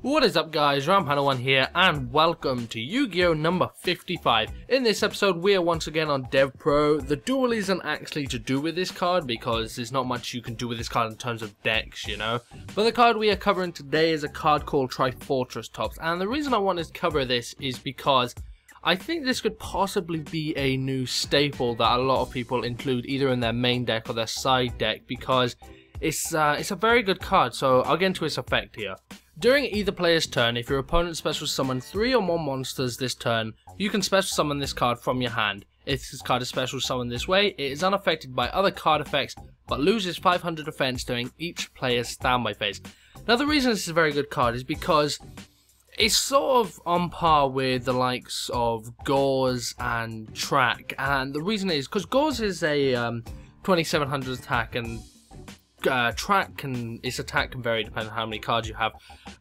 What is up guys, Ramhana1 here and welcome to Yu-Gi-Oh! Number 55. In this episode we are once again on DevPRO. The duel isn't actually to do with this card because there's not much you can do with this card in terms of decks, you know. But the card we are covering today is a card called Trifortressops, and the reason I wanted to cover this is because I think this could possibly be a new staple that a lot of people include either in their main deck or their side deck, because it's a very good card. So I'll get into its effect here. During either player's turn, if your opponent special summons 3 or more monsters this turn, you can special summon this card from your hand. If this card is special summoned this way, it is unaffected by other card effects, but loses 500 defense during each player's standby phase. Now the reason this is a very good card is because it's sort of on par with the likes of Gauze and Track, and the reason is because Gauze is a 2700 attack, and its attack can vary depending on how many cards you have.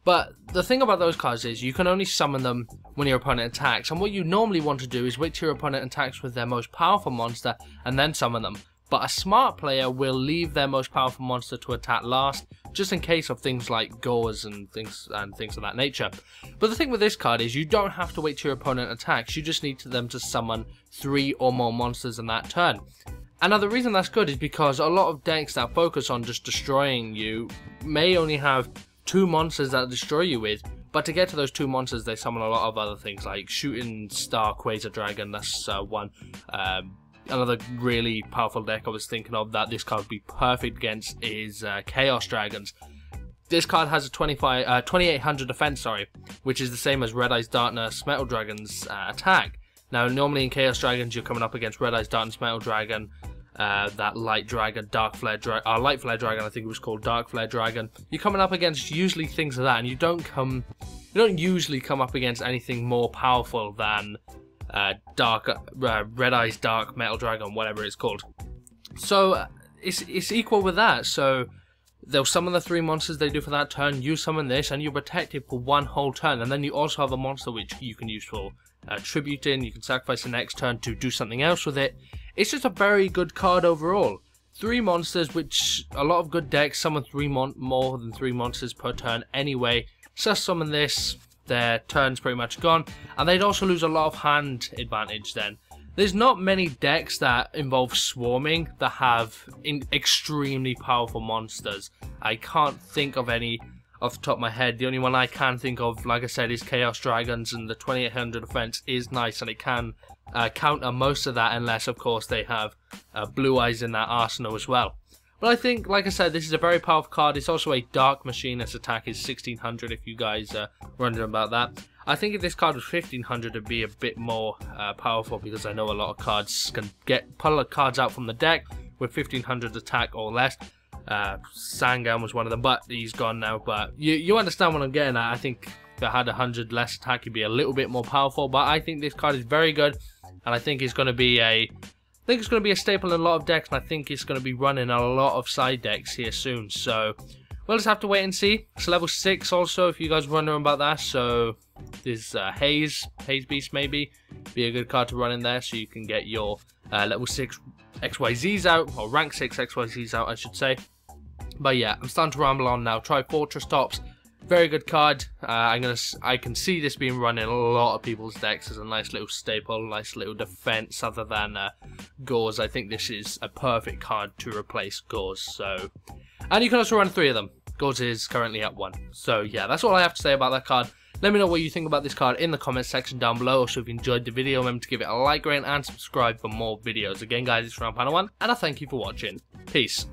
But the thing about those cards is you can only summon them when your opponent attacks, and what you normally want to do is wait till your opponent attacks with their most powerful monster and then summon them. But a smart player will leave their most powerful monster to attack last, just in case of things like Gauze and things of that nature. But the thing with this card is you don't have to wait till your opponent attacks, you just need them to summon 3 or more monsters in that turn. And now the reason that's good is because a lot of decks that focus on just destroying you may only have 2 monsters that destroy you with, but to get to those 2 monsters they summon a lot of other things like Shooting Star Quasar Dragon. That's one. Another really powerful deck I was thinking of that this card would be perfect against is Chaos Dragons. This card has a 2800 defense, which is the same as Red Eyes Darkness Metal Dragon's attack. Now, normally in Chaos Dragons, you're coming up against Red Eyes Darkness Metal Dragon, that Light Dragon, Light Flare Dragon, I think it was called Dark Flare Dragon. You're coming up against usually things like that, and you don't usually come up against anything more powerful than Red Eyes Dark Metal Dragon, whatever it's called. So it's equal with that. So they'll summon the 3 monsters they do for that turn. You summon this, and you're protected for 1 whole turn. And then you also have a monster which you can use for tributing. You can sacrifice the next turn to do something else with it. It's just a very good card overall. 3 monsters, which a lot of good decks summon more than 3 monsters per turn anyway. So summon this, their turn's pretty much gone, and they'd also lose a lot of hand advantage then. There's not many decks that involve swarming that have extremely powerful monsters. I can't think of any off the top of my head. The only one I can think of, like I said, is Chaos Dragons, and the 2800 defense is nice, and it can counter most of that, unless of course they have Blue Eyes in that arsenal as well. But I think, like I said, this is a very powerful card. It's also a Dark Machine. Its attack is 1600 if you guys are wondering about that. I think if this card was 1500 it'd be a bit more powerful, because I know a lot of cards can pull cards out from the deck with 1500 attack or less. Sangan was one of them, but he's gone now. But you understand what I'm getting at. I think if it had 100 less attack, it'd be a little bit more powerful. But I think this card is very good, and I think it's going to be a staple in a lot of decks, and I think it's going to be running a lot of side decks here soon. So we'll just have to wait and see. It's level 6 also, if you guys are wondering about that. So there's Haze Beast, maybe be a good card to run in there, so you can get your level 6 XYZs out, or rank 6 XYZs out I should say. But yeah, I'm starting to ramble on now. Trifortressops, very good card. I can see this being run in a lot of people's decks as a nice little staple, nice little defense other than Gauze. I think this is a perfect card to replace Gauze. So, and you can also run 3 of them. Gauze is currently at 1. So yeah, that's all I have to say about that card. Let me know what you think about this card in the comments section down below. Also, if you enjoyed the video, remember to give it a like, rate, and subscribe for more videos. Again guys, it's Ramhana1, and I thank you for watching. Peace.